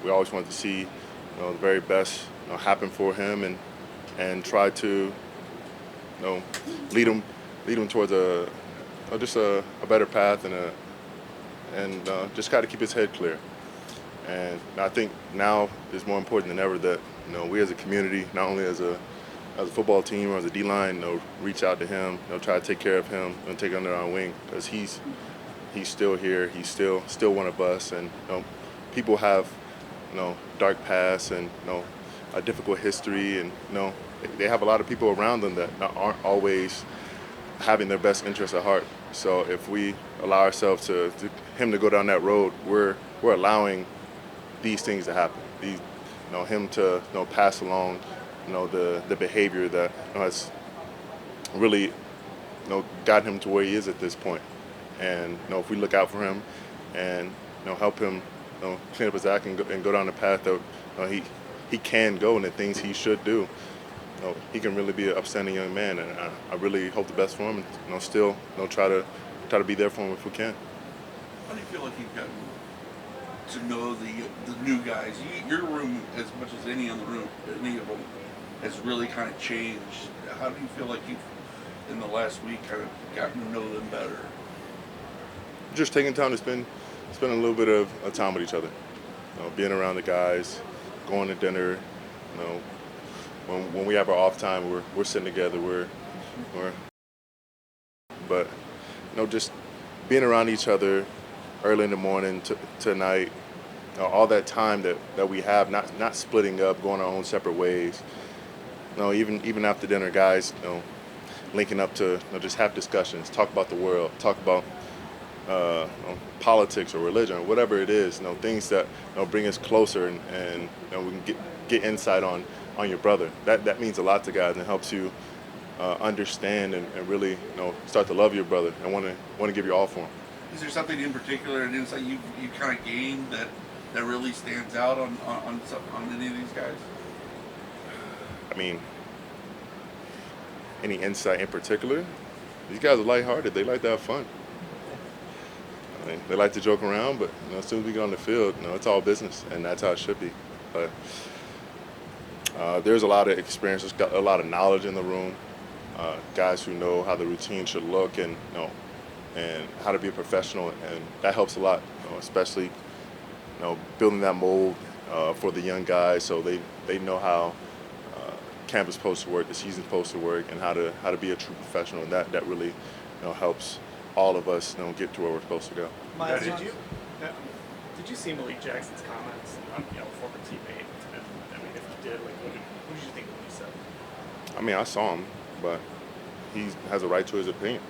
we always want to see the very best happen for him and try to lead him towards just a better path and just got to keep his head clear. And I think now it's more important than ever that we as a community, not only as a football team or as a D-line, reach out to him, try to take care of him and take under our wing because he's still here, he's still one of us, and people have dark past and a difficult history, and they have a lot of people around them that aren't always having their best interests at heart. So if we allow ourselves to him to go down that road, we're allowing these things to happen. Him to pass along the behavior that has really got him to where he is at this point. And if we look out for him and help him clean up his act and go down the path that he can go and the things he should do, he can really be an upstanding young man. And I really hope the best for him. And still try to be there for him if we can. How do you feel like you've gotten to know the new guys? Your room, as much as any of them, has really kind of changed. How do you feel like you've, in the last week, kind of gotten to know them better? Just taking time to spend a little bit of time with each other. Being around the guys, going to dinner. When we have our off time, we're sitting together. But just being around each other early in the morning to night, all that time that we have, not splitting up, going our own separate ways. Even after dinner, guys, linking up to just have discussions, talk about the world, talk about politics or religion or whatever it is. Things that bring us closer and we can get insight on your brother. That means a lot to guys and helps you understand and really start to love your brother and want to give your all for him. Is there something in particular, an insight you kind of gained that really stands out on any of these guys? I mean, any insight in particular? These guys are lighthearted. They like to have fun. I mean, they like to joke around, but as soon as we get on the field, it's all business, and that's how it should be. But there's a lot of experience, there's got a lot of knowledge in the room. Guys who know how the routine should look and how to be a professional, and that helps a lot, especially building that mold for the young guys so they know how camp is supposed to work, the season's supposed to work, and how to be a true professional, and that really helps all of us get to where we're supposed to go. Myles, did you see Malik Jackson's comments on former teammate? I mean, if you did, what did you think of what he said? I mean, I saw him, but he has a right to his opinion.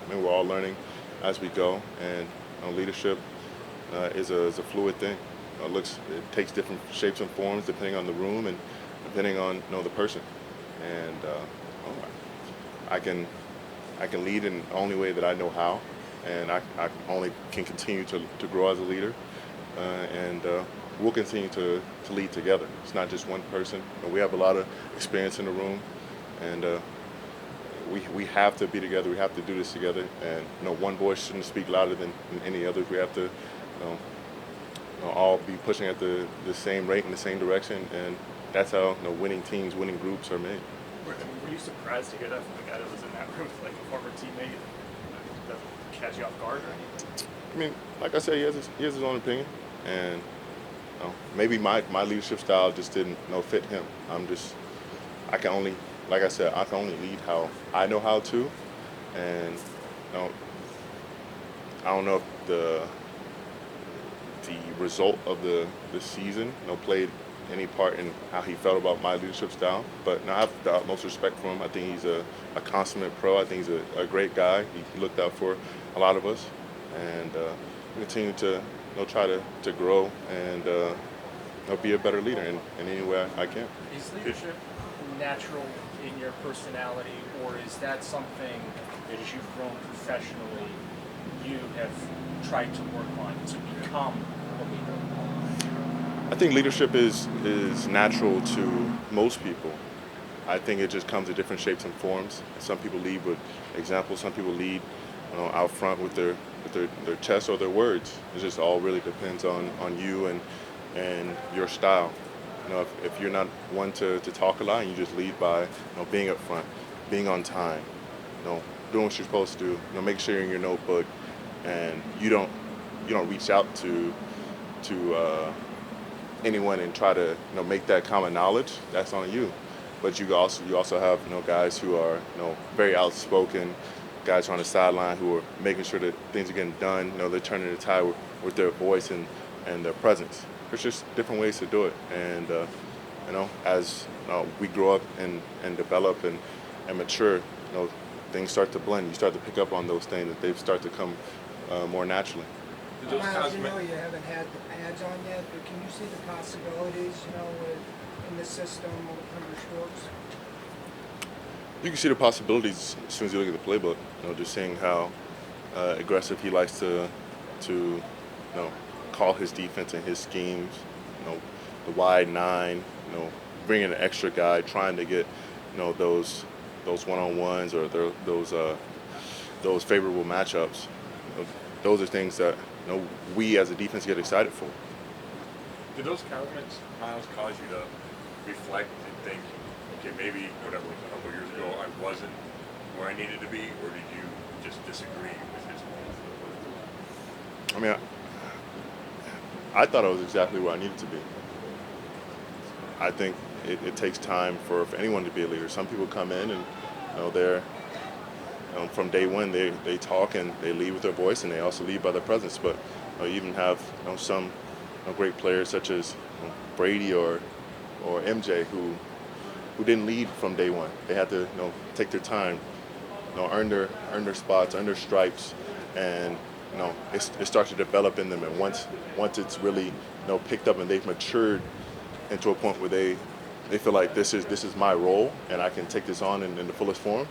I mean, we're all learning as we go, and leadership is a fluid thing. It takes different shapes and forms depending on the room and depending on the person. And I can lead in the only way that I know how, and I only can continue to grow as a leader, and we'll continue to lead together. It's not just one person. We have a lot of experience in the room, and we have to be together. We have to do this together, and one voice shouldn't speak louder than any others. We have to all be pushing at the same rate in the same direction, and that's how winning teams, winning groups are made. Were you surprised to hear that from a guy that was in that room, like a former teammate? Does that catch you off guard or anything? I mean, like I said, he has his own opinion, and maybe my leadership style just didn't fit him. I can only lead how I know how to, and I don't know if the result of the season played any part in how he felt about my leadership style. But I have the utmost respect for him. I think he's a consummate pro. I think he's a great guy. He looked out for a lot of us, and continue to try to grow and be a better leader in any way I can. Is leadership natural in your personality, or is that something that as you've grown professionally, you have tried to work on to become a leader? I think leadership is natural to most people. I think it just comes in different shapes and forms. Some people lead with examples. Some people lead out front with their chest or their words. It just all really depends on you and and your style. If you're not one to talk a lot, and you just lead by being up front, being on time, doing what you're supposed to do. Make sure you're in your notebook, and you don't reach out to anyone and try to make that common knowledge. That's on you. But you also have guys who are very outspoken, guys on the sideline who are making sure that things are getting done. They're turning the tide with their voice and their presence. There's just different ways to do it, and as we grow up and develop and mature, things start to blend. You start to pick up on those things, that they start to come more naturally. Myles, you haven't had the pads on yet, but can you see the possibilities, in the system under Schwartz? You can see the possibilities as soon as you look at the playbook. Just seeing how aggressive he likes to call his defense and his schemes. The wide nine. Bringing an extra guy, trying to get those one-on-ones or those favorable matchups. Those are things that we as a defense get excited for. Did those comments, Myles, cause you to reflect and think, okay, maybe whatever was a couple years ago, I wasn't where I needed to be, or did you just disagree with his point? I mean, I thought I was exactly where I needed to be. I think it takes time for anyone to be a leader. Some people come in and they're from day one they talk and they lead with their voice, and they also lead by their presence. But you even have some great players such as Brady or MJ who didn't lead from day one. They had to take their time, earn their spots, earn their stripes, and it starts to develop in them. And once it's really picked up and they've matured into a point where they feel like this is my role and I can take this on in the fullest form,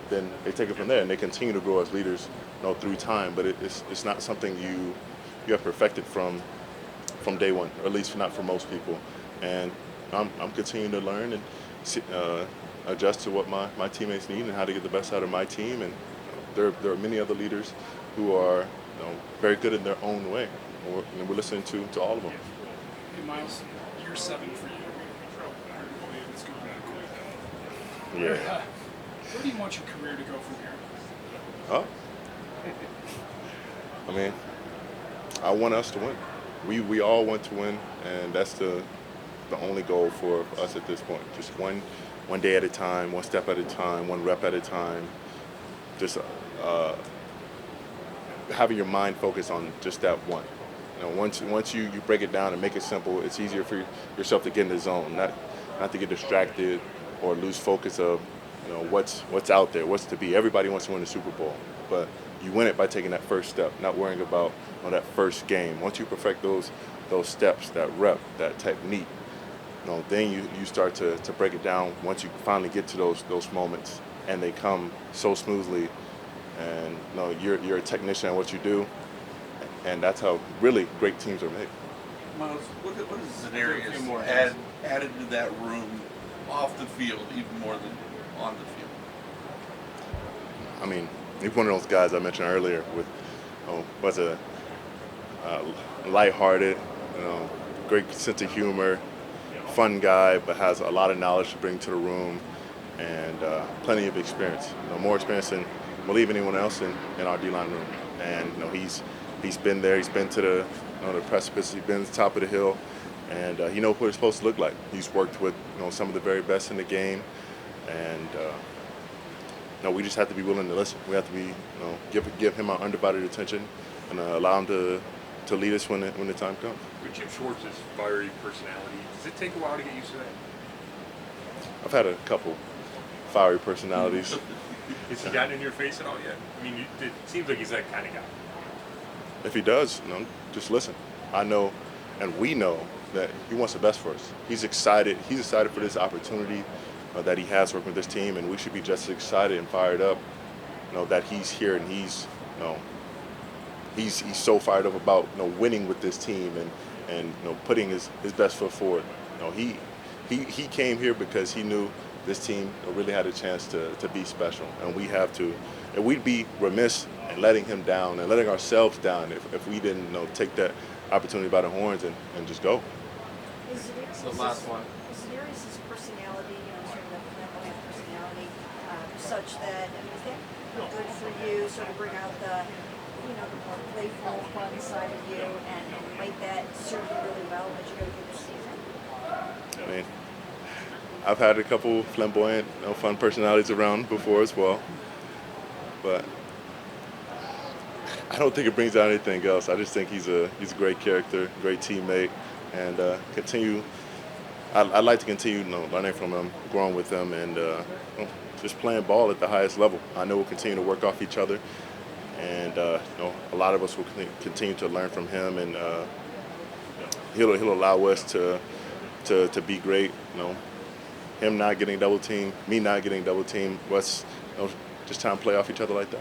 then they take it from there and they continue to grow as leaders through time. But it's not something you have perfected from day one, or at least not for most people. And I'm continuing to learn and adjust to what my teammates need and how to get the best out of my team. And there are many other leaders who are very good in their own way. And we're listening to all of them. Hey, Myles, year 7 for you. It's going quick. Yeah. Where do you want your career to go from here? Oh. I mean, I want us to win. We all want to win, and that's the only goal for us at this point. Just one day at a time, one step at a time, one rep at a time. Just having your mind focused on just that one. Once you break it down and make it simple, it's easier for yourself to get in the zone, not to get distracted or lose focus of what's out there, what's to be. Everybody wants to win the Super Bowl, but you win it by taking that first step, not worrying about that first game. Once you perfect those steps, that rep, that technique, then you start to break it down. Once you finally get to those moments, and they come so smoothly, and you're a technician at what you do, and that's how really great teams are made. Myles, what is scenarios added to that room off the field even more than on the field? I mean, he's one of those guys I mentioned earlier was a lighthearted, great sense of humor, fun guy, but has a lot of knowledge to bring to the room, and plenty of experience. More experience than I believe anyone else in our D-line room. And he's been there. He's been to the precipice. He's been to the top of the hill, and he knows what it's supposed to look like. He's worked with some of the very best in the game, and we just have to be willing to listen. We have to be give him our undivided attention and allow him to lead us when the time comes. With Jim Schwartz's fiery personality, does it take a while to get used to that? I've had a couple fiery personalities. Has he gotten in your face at all yet? I mean, it seems like he's that kind of guy. If he does, just listen. I know, and we know that he wants the best for us. He's excited. He's excited for this opportunity that he has working with this team, and we should be just as excited and fired up, that he's here and he's so fired up about winning with this team and putting his best foot forward. He came here because he knew this team really had a chance to be special, and we have to. And we'd be remiss in letting him down and letting ourselves down if we didn't take that opportunity by the horns and just go. Is So last one. Darius's personality, sort of the flamboyant personality, such that is that good for you? Sort of bring out the the more playful, fun side of you, and might that serve you really well as you go through this season? I mean, I've had a couple flamboyant, fun personalities around before as well, but I don't think it brings out anything else. I just think he's a great character, great teammate, and I'd like to continue learning from him, growing with him, and just playing ball at the highest level. I know we'll continue to work off each other, and a lot of us will continue to learn from him, and he'll allow us to be great. Him not getting double teamed, me not getting double teamed. Just trying to play off each other like that.